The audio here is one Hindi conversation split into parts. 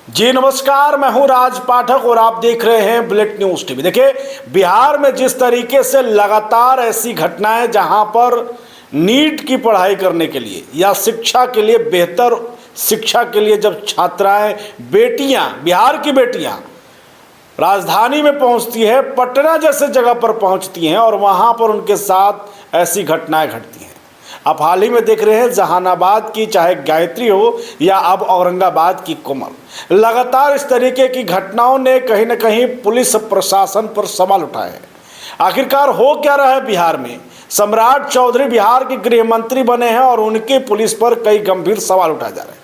जी नमस्कार, मैं हूं राज पाठक और आप देख रहे हैं बुलेट न्यूज टीवी। देखिए, बिहार में जिस तरीके से लगातार ऐसी घटनाएं जहां पर नीट की पढ़ाई करने के लिए या शिक्षा के लिए, बेहतर शिक्षा के लिए जब छात्राएं, बेटियां, बिहार की बेटियां राजधानी में पहुंचती है, पटना जैसे जगह पर पहुंचती हैं और वहां पर उनके साथ ऐसी घटनाएं घटती हैं। आप हाल ही में देख रहे हैं जहानाबाद की, चाहे गायत्री हो या अब औरंगाबाद की कोमल, लगातार इस तरीके की घटनाओं ने कहीं ना कहीं पुलिस प्रशासन पर सवाल उठाए हैं। आखिरकार हो क्या रहा है बिहार में? सम्राट चौधरी बिहार के गृह मंत्री बने हैं और उनके पुलिस पर कई गंभीर सवाल उठाए जा रहे हैं।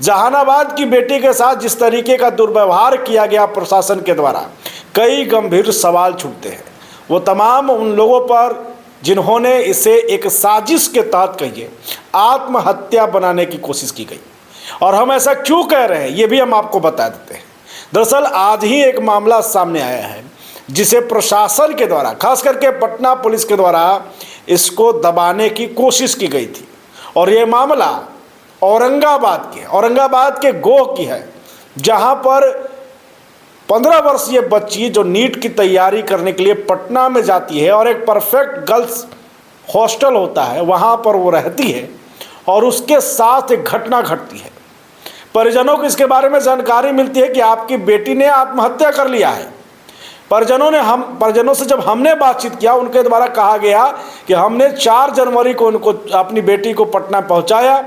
जहानाबाद की बेटी के साथ जिस तरीके का दुर्व्यवहार किया गया प्रशासन के द्वारा, कई गंभीर सवाल छूटते हैं। वो तमाम उन लोगों पर जिन्होंने इसे एक साजिश के तहत, कहिए, आत्महत्या बनाने की कोशिश की गई। और हम ऐसा क्यों कह रहे हैं ये भी हम आपको बता देते हैं। दरअसल आज ही एक मामला सामने आया है जिसे प्रशासन के द्वारा, खास करके पटना पुलिस के द्वारा, इसको दबाने की कोशिश की गई थी। और ये मामला औरंगाबाद के गोह की है, जहां पर 15 वर्षीय बच्ची जो नीट की तैयारी करने के लिए पटना में जाती है और एक परफेक्ट गर्ल्स हॉस्टल होता है, वहां पर वो रहती है और उसके साथ एक घटना घटती है। परिजनों को इसके बारे में जानकारी मिलती है कि आपकी बेटी ने आत्महत्या कर लिया है। परिजनों से जब हमने बातचीत किया, उनके द्वारा कहा गया कि हमने 4 जनवरी को उनको, अपनी बेटी को पटना पहुंचाया।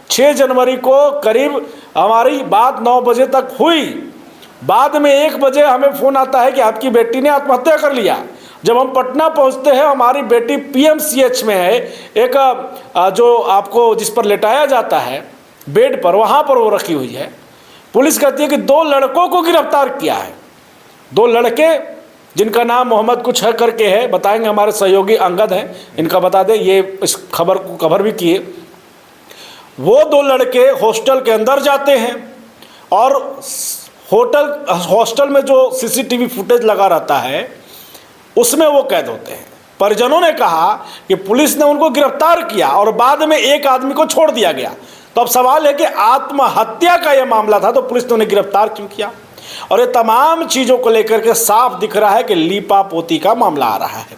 6 जनवरी को करीब हमारी बात 9 बजे तक हुई। बाद में 1 बजे हमें फ़ोन आता है कि आपकी बेटी ने आत्महत्या कर लिया। जब हम पटना पहुंचते हैं, हमारी बेटी पीएमसीएच में है, एक जो आपको जिस पर लेटाया जाता है बेड पर, वहाँ पर वो रखी हुई है। पुलिस कहती है कि 2 लड़कों को गिरफ्तार किया है। 2 लड़के जिनका नाम मोहम्मद कुछ है करके है, बताएंगे, हमारे सहयोगी अंगद हैं, इनका बता दें, ये इस खबर को कवर भी किए। वो 2 लड़के हॉस्टल के अंदर जाते हैं और हॉस्टल में जो सीसीटीवी फुटेज लगा रहता है उसमें वो कैद होते हैं। परिजनों ने कहा कि पुलिस ने उनको गिरफ्तार किया और बाद में एक आदमी को छोड़ दिया गया। तो अब सवाल है कि आत्महत्या का यह मामला था तो पुलिस ने उन्हें गिरफ्तार क्यों किया? और ये तमाम चीज़ों को लेकर के साफ दिख रहा है कि लीपा पोती का मामला आ रहा है।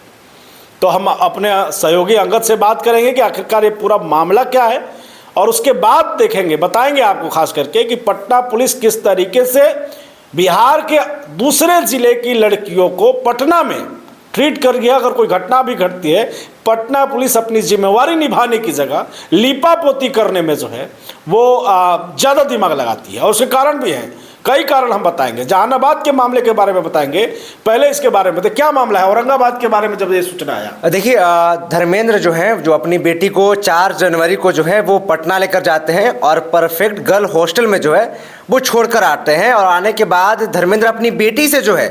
तो हम अपने सहयोगी अंगद से बात करेंगे कि आखिरकार ये पूरा मामला क्या है, और उसके बाद देखेंगे, बताएंगे आपको खास करके कि पटना पुलिस किस तरीके से बिहार के दूसरे ज़िले की लड़कियों को पटना में ट्रीट कर गया। अगर कोई घटना भी घटती है, पटना पुलिस अपनी जिम्मेवारी निभाने की जगह लीपापोती करने में जो है वो ज़्यादा दिमाग लगाती है। और उसके कारण भी हैं, कई कारण हम बताएंगे। जहानाबाद के मामले के बारे में बताएंगे, पहले इसके बारे में क्या मामला है औरंगाबाद के बारे में जब ये सूचना आया। देखिए, धर्मेंद्र जो है, जो अपनी बेटी को 4 जनवरी को जो है वो पटना लेकर जाते हैं और परफेक्ट गर्ल हॉस्टल में जो है वो छोड़कर आते हैं। और आने के बाद धर्मेंद्र अपनी बेटी से जो है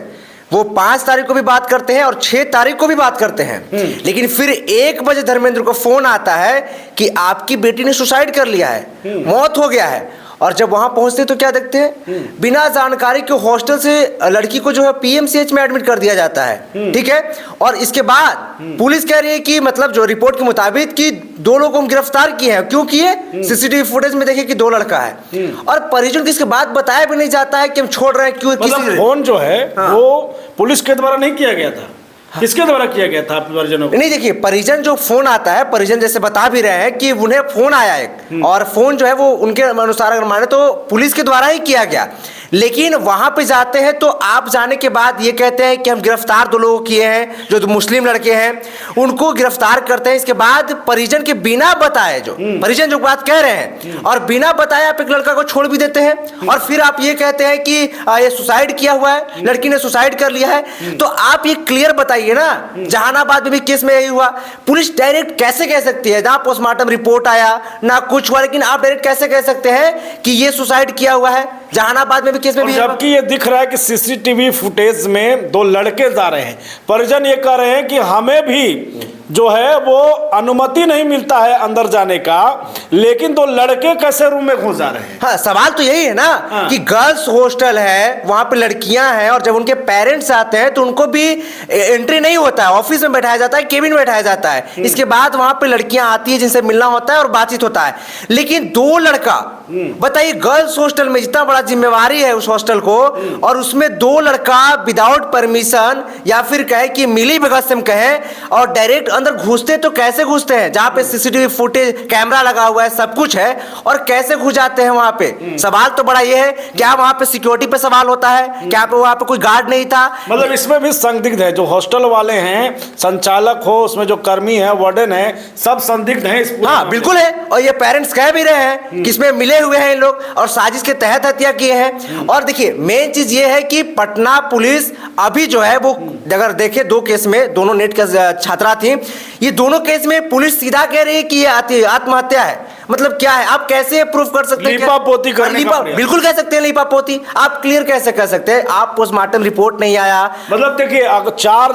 वो 5 तारीख को भी बात करते हैं और 6 तारीख को भी बात करते हैं। लेकिन फिर 1 बजे धर्मेंद्र को फोन आता है कि आपकी बेटी ने सुसाइड कर लिया है, मौत हो गया है। और जब वहां पहुंचते तो क्या देखते हैं, बिना जानकारी के हॉस्टल से लड़की को जो है पीएमसीएच में एडमिट कर दिया जाता है। ठीक है। और इसके बाद पुलिस कह रही है कि, मतलब जो रिपोर्ट के मुताबिक, कि 2 लोगों को हम गिरफ्तार किए हैं। क्यों किए? सीसीटीवी फुटेज में देखे कि 2 लड़का है। और परिजन को इसके बाद बताया भी नहीं जाता है कि हम छोड़ रहे हैं क्यों। मतलब फोन जो है वो पुलिस के द्वारा नहीं किया गया था, किसके द्वारा किया गया था परिजनों को? नहीं, देखिए, परिजन जो फोन आता है, परिजन जैसे बता भी रहे हैं कि उन्हें फोन आया एक, और फोन जो है वो उनके अनुसार अगर माने तो पुलिस के द्वारा ही किया गया। लेकिन वहां पे जाते हैं तो आप जाने के बाद ये कहते हैं कि हम गिरफ्तार 2 लोगों किए हैं, जो मुस्लिम लड़के हैं, उनको गिरफ्तार करते हैं। इसके बाद परिजन के बिना बताए, जो परिजन जो बात कह रहे हैं, और बिना बताए आप एक लड़का को छोड़ भी देते हैं। और फिर आप ये कहते हैं कि ये सुसाइड किया हुआ है, लड़की ने सुसाइड कर लिया है। तो आप ये क्लियर बताइए ना, जहानाबाद में भी केस में यही हुआ। पुलिस डायरेक्ट कैसे कह सकती है, ना पोस्टमार्टम रिपोर्ट आया ना कुछ हुआ, लेकिन आप डायरेक्ट कैसे कह सकते हैं कि ये सुसाइड किया हुआ है? जहानाबाद में भी केस में भी, जबकि ये दिख रहा है कि सीसीटीवी फुटेज में 2 लड़के जा रहे हैं। परिजन ये कह रहे हैं कि हमें भी जो है वो अनुमति नहीं मिलता है अंदर जाने का, लेकिन तो लड़के कैसे रूम में घुस जा रहे हैं? हाँ, सवाल तो यही है ना कि गर्ल्स हॉस्टल है, वहां पे लड़कियां हैं, और जब उनके पेरेंट्स आते हैं तो उनको भी एंट्री नहीं होता है, ऑफिस में बैठाया जाता है, केबिन में बैठाया जाता है। इसके बाद वहां पे लड़कियां आती है जिनसे मिलना होता है और बातचीत होता है। लेकिन दो लड़का, बताइए, गर्ल्स हॉस्टल में जितना बड़ा जिम्मेवारी है उस हॉस्टल को, और उसमें दो लड़का विदाउट परमिशन या फिर कहे कि मिली भगत से कहे और डायरेक्ट अंदर घुसते तो कैसे घुसते हैं, जहां पे सीसीटीवी फुटेज कैमरा लगा हुआ है, सब कुछ है, और कैसे घुस जाते हैं वहां पे? सवाल तो बड़ा ये है, क्या वहां पे सिक्योरिटी पे सवाल होता है? क्या वहां पे कोई गार्ड नहीं था? मतलब इसमें भी संदिग्ध है, जो हॉस्टल वाले हैं, संचालक हो, उसमें जो कर्मी है, वार्डन है, सब संदिग्ध हैं इस पूरे। हाँ बिल्कुल है, और ये पेरेंट्स कह भी रहे हैं कि इसमें मिले हुए हैं लोग और साजिश के तहत हत्या किए हैं। और देखिए, मेन चीज ये है कि पटना पुलिस अभी जो है वो, अगर देखे दो केस में, दोनों नेट के छात्रा थी, ये दोनों केस में पुलिस सीधा कह रही है कि ये आत्महत्या है। मतलब क्या है, आप कैसे प्रूफ कर सकते हैं? लीपापोती करने का प्रयास। बिल्कुल कह सकते हैं लीपापोती। आप क्लियर कैसे कह सकते हैं? आप पोस्टमार्टम रिपोर्ट नहीं आया। मतलब देखिए, 6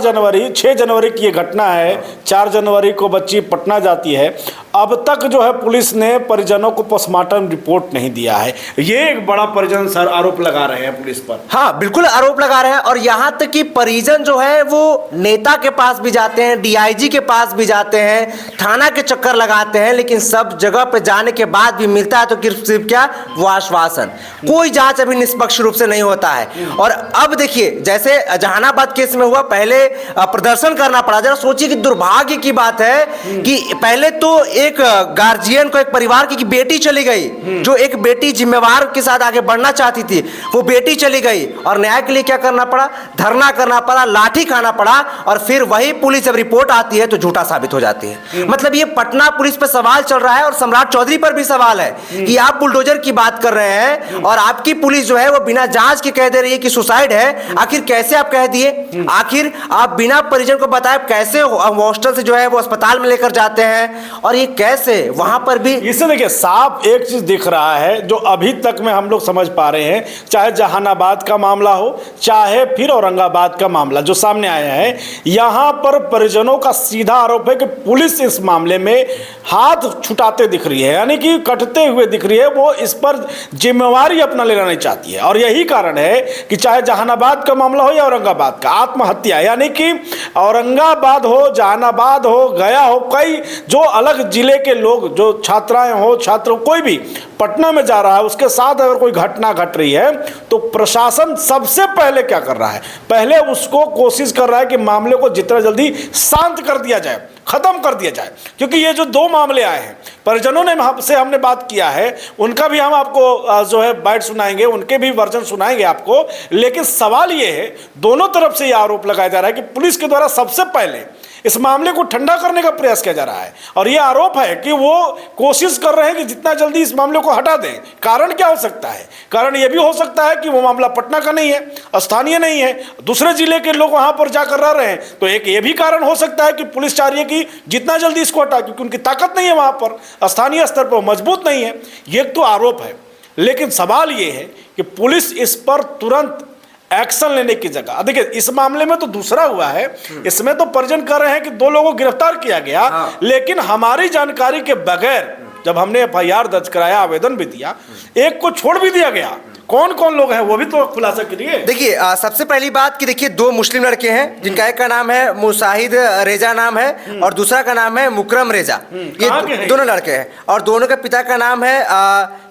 जनवरी की ये घटना है, 4 जनवरी को बच्ची पटना जाती है, अब तक जो है पुलिस ने परिजनों को पोस्टमार्टम रिपोर्ट नहीं दिया है। ये एक बड़ा परिजन सर आरोप लगा रहे हैं पुलिस पर। हाँ बिल्कुल आरोप लगा रहे हैं, और यहां तक कि परिजन जो है वो नेता के पास भी जाते हैं, डीआईजी के पास भी जाते हैं, थाना के चक्कर लगाते हैं, लेकिन सब जगह पे जाने के बाद भी मिलता है तो सिर्फ क्या, वो आश्वासन। कोई जांच अभी निष्पक्ष रूप से नहीं होता है। और अब देखिए, जैसे जहानाबाद केस में हुआ, पहले प्रदर्शन करना पड़ा। जरा सोचिए कि दुर्भाग्य की बात है कि पहले तो एक गार्जियन को, एक परिवार की बेटी चली गई, जो एक बेटी जिम्मेवार के साथ आगे बढ़ना चाहती थी, वो बेटी चली गई, और न्याय के लिए क्या करना पड़ा? धरना करना पड़ा, लाठी खाना पड़ा, और फिर वही पुलिस जब रिपोर्ट आती है तो झूठा साबित हो जाती है। मतलब ये पटना पुलिस पे सवाल चल रहा है, और सम्राट चौधरी पर भी सवाल है कि आप बुलडोजर की बात कर रहे हैं और आपकी पुलिस जो है वो बिना जांच के कह दे रही है कि सुसाइड है। आखिर कैसे आप कह दिए? आखिर आप बिना परिजन को बताए कैसे हॉस्टल से जो है वो अस्पताल में लेकर जाते हैं? और ये कैसे वहां पर भी, इससे देखिए साफ एक चीज दिख रहा है, जो अभी तक में हम लोग समझ पा रहे हैं, चाहे जहानाबाद का मामला हो, चाहे फिर औरंगाबाद का मामला जो सामने आया है, यहां पर परिजनों का सीधा आरोप है कि पुलिस इस मामले में हाथ छुटाते दिख रही है, यानी कि कटते हुए दिख रही है। वो इस पर जिम्मेवारी अपना लेना नहीं चाहती है, और यही कारण है कि चाहे जहानाबाद का मामला हो या औरंगाबाद का, आत्महत्या, यानी कि औरंगाबाद हो, जहानाबाद हो, गया हो, कई जो अलग जिले के लोग, जो छात्राएं हो, छात्र, कोई भी पटना में जा रहा है, उसके साथ अगर कोई घटना घट रही है तो प्रशासन सबसे पहले क्या कर रहा है? पहले उसको कोशिश कर रहा है कि मामले को जितना जल्दी शांत कर दिया जाए, खत्म कर दिया जाए। क्योंकि ये जो 2 मामले आए हैं, परिजनों ने हमसे हमने बात किया है, उनका भी हम आपको जो है बाइट सुनाएंगे, उनके भी वर्जन सुनाएंगे आपको। लेकिन सवाल ये है, दोनों तरफ से ये आरोप लगाया जा रहा है कि पुलिस के द्वारा सबसे पहले इस मामले को ठंडा करने का प्रयास किया जा रहा है, और यह आरोप है कि वो कोशिश कर रहे हैं कि जितना जल्दी इस मामले को हटा दें। कारण क्या हो सकता है? कारण यह भी हो सकता है कि वो मामला पटना का नहीं है, स्थानीय नहीं है, दूसरे जिले के लोग वहां पर जाकर रह रहे हैं। तो एक ये भी कारण हो सकता है कि पुलिस चाह रही है कि जितना जल्दी इसको हटा, क्योंकि उनकी ताकत नहीं है वहां पर, स्थानीय स्तर पर मजबूत नहीं है। ये तो आरोप है, लेकिन सवाल ये है कि पुलिस इस पर तुरंत एक्शन लेने की जगह, देखिए इस मामले में तो दूसरा हुआ है, इसमें तो परिजन कर रहे हैं कि 2 लोगों को गिरफ्तार किया गया। हाँ। लेकिन हमारी जानकारी के बगैर जब हमने एफआईआर दर्ज कराया, आवेदन भी दिया, एक को छोड़ भी दिया गया। कौन कौन लोग हैं वो भी तो खुलासा करिए। देखिए सबसे पहली बात कि देखिए 2 मुस्लिम लड़के हैं, जिनका एक का नाम है मुसाहिद रेजा नाम है, और दूसरा का नाम है मुकरम रेजा। ये दोनों लड़के हैं, और दोनों के पिता का नाम है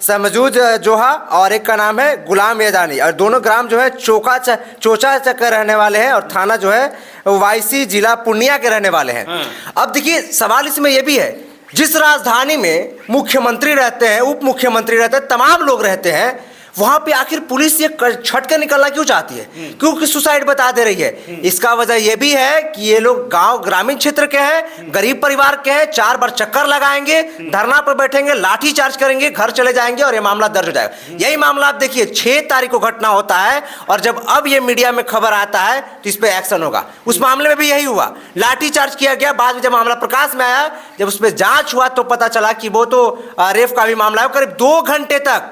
समजूद जोहा, और एक का नाम है गुलाम यदानी, और दोनों ग्राम जो है चोचा चक्कर रहने वाले हैं, और थाना जो है वाईसी, जिला पूर्णिया के रहने वाले हैं। अब देखिए सवाल इसमें यह भी है, जिस राजधानी में मुख्यमंत्री रहते हैं, उप मुख्यमंत्री रहते हैं, तमाम लोग रहते हैं, वहां पे आखिर पुलिस ये छट कर निकलना क्यों चाहती है? क्योंकि सुसाइड बता दे रही है। इसका वजह यह भी है कि ये लोग गांव ग्रामीण क्षेत्र के हैं, गरीब परिवार के हैं, 4 बार चक्कर लगाएंगे, धरना पर बैठेंगे, लाठी चार्ज करेंगे, घर चले जाएंगे, और ये मामला दर्ज हो जाएगा। यही मामला आप देखिए 6 तारीख को घटना होता है, और जब अब ये मीडिया में खबर आता है तो इस पर एक्शन होगा। उस मामले में भी यही हुआ, लाठी चार्ज किया गया। बाद में जब मामला प्रकाश में आया, जब उस पर जांच हुआ तो पता चला कि वो तो रेप का भी मामला है। करीब 2 घंटे तक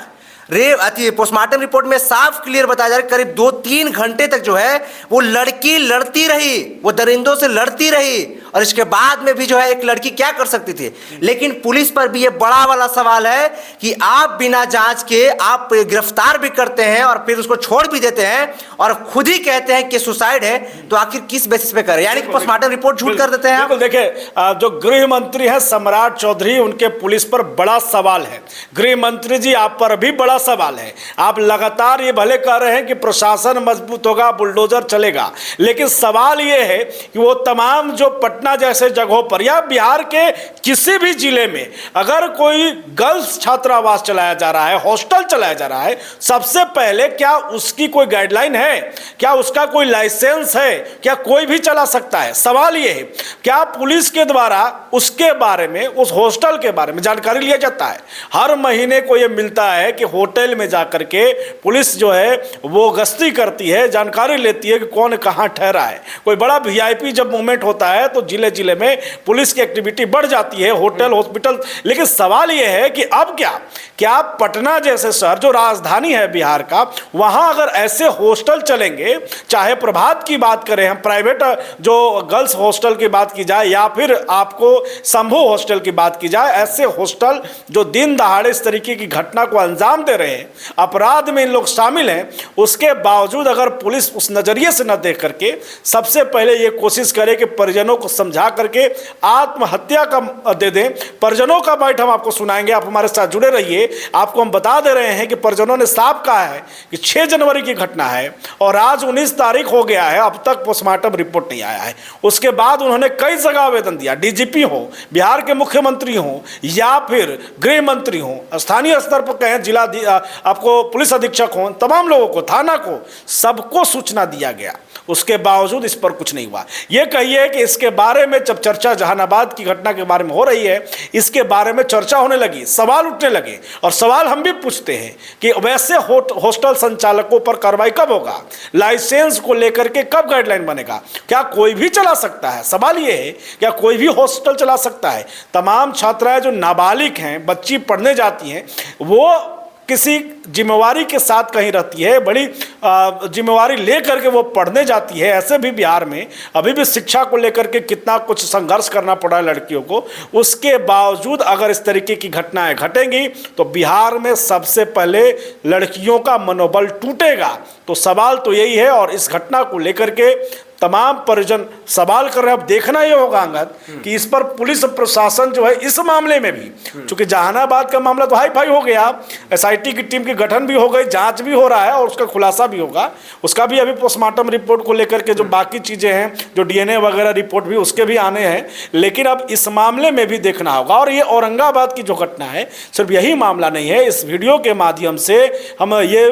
पोस्टमार्टम रिपोर्ट में साफ क्लियर बताया जा रहा है, करीब 2-3 घंटे तक जो है वो लड़की लड़ती रही, वो दरिंदों से लड़ती रही, और इसके बाद में भी जो है एक लड़की क्या कर सकती थी। लेकिन पुलिस पर भी ये बड़ा वाला सवाल है कि आप बिना जांच के आप गिरफ्तार भी करते हैं और फिर उसको छोड़ भी देते हैं और खुद ही कहते हैं कि सुसाइड है, तो आखिर किस बेसिस पे करें? यानी कि पोस्टमार्टम रिपोर्ट झूठ कर देते हैं आप। देखिए, जो गृह मंत्री हैं सम्राट चौधरी, उनके पुलिस पर बड़ा सवाल है। गृह मंत्री जी, आप पर भी बड़ा सवाल है। आप लगातार ये भले कह रहे हैं कि प्रशासन मजबूत होगा, बुलडोजर चलेगा, लेकिन सवाल ये है कि वो तमाम जो पटना जैसे जगहों पर या बिहार के किसी भी जिले में अगर कोई गर्ल्स छात्रावास चलाया जा रहा है, हॉस्टल चलाया जा रहा है, सबसे पहले क्या उसकी कोई गाइडलाइन है? क्या उसका कोई लाइसेंस है? क्या कोई भी चला सकता है? सवाल ये है, क्या पुलिस के द्वारा उसके बारे में, उस हॉस्टल के बारे में जानकारी लिया जाता है? हर महीने को ये मिलता है कि होटल में जाकर के पुलिस जो है वो गश्ती करती है, जानकारी लेती है कि कौन कहाँ ठहरा है। कोई बड़ा वीआईपी जब मूवमेंट होता है तो जिले जिले में पुलिस की एक्टिविटी बढ़ जाती है, होटल, हॉस्पिटल। लेकिन सवाल ये है कि अब क्या पटना जैसे शहर जो राजधानी है बिहार का, वहां अगर ऐसे हॉस्टल चलेंगे, चाहे प्रभात की बात करें हम, प्राइवेट जो गर्ल्स हॉस्टल की बात की जाए, या फिर आपको शंभू हॉस्टल की बात की जाए, ऐसे हॉस्टल जो दिन दहाड़े इस तरीके की घटना को अंजाम दे रहे हैं, अपराध में इन लोग शामिल हैं, उसके बावजूद अगर पुलिस उस नजरिए से न देख करके सबसे पहले ये कोशिश करे कि परिजनों को समझा करके आत्महत्या का दे दें। परिजनों का बाइट हम आपको सुनाएंगे, आप हमारे साथ जुड़े रहिए। आपको हम बता दे रहे हैं कि परिजनों ने साफ कहा है कि 6 जनवरी की घटना है और आज 19 तारीख हो गया है, अब तक पोस्टमार्टम रिपोर्ट नहीं आया है। उसके बाद उन्होंने कई जगह आवेदन दिया, डीजीपी हो, बिहार के मुख्यमंत्री हो, या फिर गृह मंत्री हो, स्थानीय स्तर पर कहें जिला आपको पुलिस अधीक्षक हो, तमाम लोगों को, थाना को, सबको सूचना दिया गया। उसके बावजूद इस पर कुछ नहीं हुआ। ये कहिए कि इसके बारे में जब चर्चा जहानाबाद की घटना के बारे में हो रही है, इसके बारे में चर्चा होने लगी, सवाल उठने लगे, और सवाल हम भी पूछते हैं कि वैसे हॉस्टल संचालकों पर कार्रवाई कब होगा? लाइसेंस को लेकर के कब गाइडलाइन बनेगा? क्या कोई भी चला सकता है? सवाल ये है, क्या कोई भी हॉस्टल चला सकता है? तमाम छात्राएं जो नाबालिग हैं, बच्ची पढ़ने जाती हैं, वो किसी जिम्मेवारी के साथ कहीं रहती है, बड़ी जिम्मेवारी लेकर के वो पढ़ने जाती है। ऐसे भी बिहार में अभी भी शिक्षा को लेकर के कितना कुछ संघर्ष करना पड़ा है लड़कियों को। उसके बावजूद अगर इस तरीके की घटनाएं घटेंगी तो बिहार में सबसे पहले लड़कियों का मनोबल टूटेगा। तो सवाल तो यही है, और इस घटना को लेकर के तमाम परिजन सवाल कर रहे हैं। अब देखना ये होगा अंगद कि इस पर पुलिस प्रशासन जो है इस मामले में भी, चूंकि जहानाबाद का मामला तो हाई फाई हो गया, एसआईटी की टीम की गठन भी हो गई, जांच भी हो रहा है और उसका खुलासा भी होगा। उसका भी अभी पोस्टमार्टम रिपोर्ट को लेकर के जो बाकी चीज़ें हैं, जो डीएनए वगैरह रिपोर्ट भी उसके भी आने हैं। लेकिन अब इस मामले में भी देखना होगा। और ये औरंगाबाद की जो घटना है सिर्फ यही मामला नहीं है। इस वीडियो के माध्यम से हम ये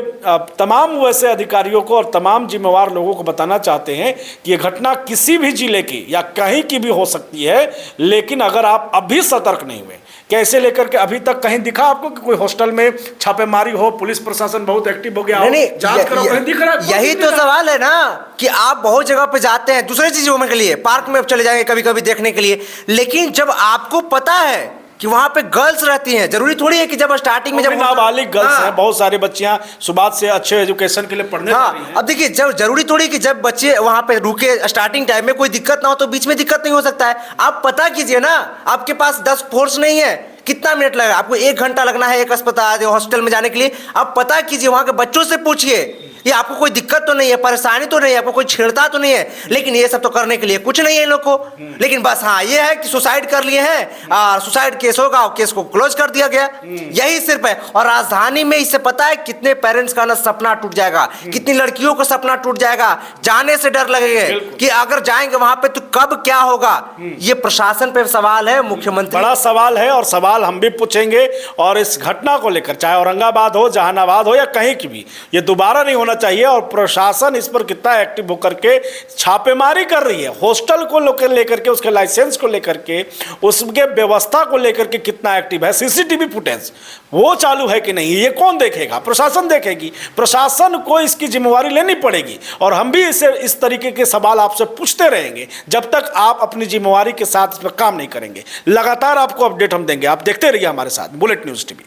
तमाम वैसे अधिकारियों को और तमाम जिम्मेवार लोगों को बताना चाहते हैं कि ये घटना किसी भी जिले की या कहीं की भी हो सकती है। लेकिन अगर आप अभी सतर्क नहीं हुए, कैसे लेकर के अभी तक कहीं दिखा आपको कि कोई हॉस्टल में छापेमारी हो, पुलिस प्रशासन बहुत एक्टिव हो गया हो, जांच करो, कहीं दिख रहा है? यही तो सवाल है ना कि आप बहुत जगह पे जाते हैं दूसरी चीजों के लिए, पार्क में चले जाएंगे कभी कभी देखने के लिए, लेकिन जब आपको पता है कि वहां पे गर्ल्स रहती हैं, जरूरी थोड़ी है कि जब स्टार्टिंग में जब नाबालिग गर्ल्स हैं, बहुत सारी बच्चियां सुबह से अच्छे एजुकेशन के लिए पढ़ने जा रही हैं। अब देखिए, जब जरूरी थोड़ी कि जब बच्चे वहां पे रुके स्टार्टिंग टाइम में कोई दिक्कत ना हो तो बीच में दिक्कत नहीं हो सकता है। आप पता कीजिए ना, आपके पास 10 फोर्स नहीं है, कितना मिनट लगेगा आपको? 1 घंटा लगना है एक अस्पताल हॉस्टल में जाने के लिए। आप पता कीजिए, वहां के बच्चों से पूछिए ये आपको कोई दिक्कत तो नहीं है, परेशानी तो नहीं है, आपको कोई छेड़ता तो नहीं है। लेकिन ये सब तो करने के लिए कुछ नहीं है इन लोग को। लेकिन बस हाँ ये है कि सुसाइड कर लिए हैं और सुसाइड केस होगा और केस को क्लोज कर दिया गया, यही सिर्फ है। और राजधानी में इससे पता है कितने पेरेंट्स का ना सपना टूट जाएगा, कितनी लड़कियों का सपना टूट जाएगा। जाने से डर लगेगा कि अगर जाएंगे वहां पे तो कब क्या होगा। ये प्रशासन पे सवाल है, मुख्यमंत्री बड़ा सवाल है, और सवाल हम भी पूछेंगे। और इस घटना को लेकर चाहे औरंगाबाद हो, जहानाबाद हो या कहीं की भी, ये दोबारा नहीं होना चाहिए। और प्रशासन इस पर कितना एक्टिव होकर के छापेमारी कर रही है, हॉस्टल को लेकर के, उसके लाइसेंस को लेकर के, उसके व्यवस्था को लेकर के कितना एक्टिव है। सीसीटीवी फुटेज वो चालू है कि नहीं, ये कौन देखेगा? प्रशासन देखेगी। प्रशासन को इसकी जिम्मेवारी लेनी पड़ेगी। और हम भी इस तरीके के सवाल आपसे पूछते रहेंगे जब तक आप अपनी जिम्मेवारी के साथ इस पर काम नहीं करेंगे। लगातार आपको अपडेट हम देंगे, आप देखते रहिए हमारे साथ बुलेट न्यूज़ टीवी।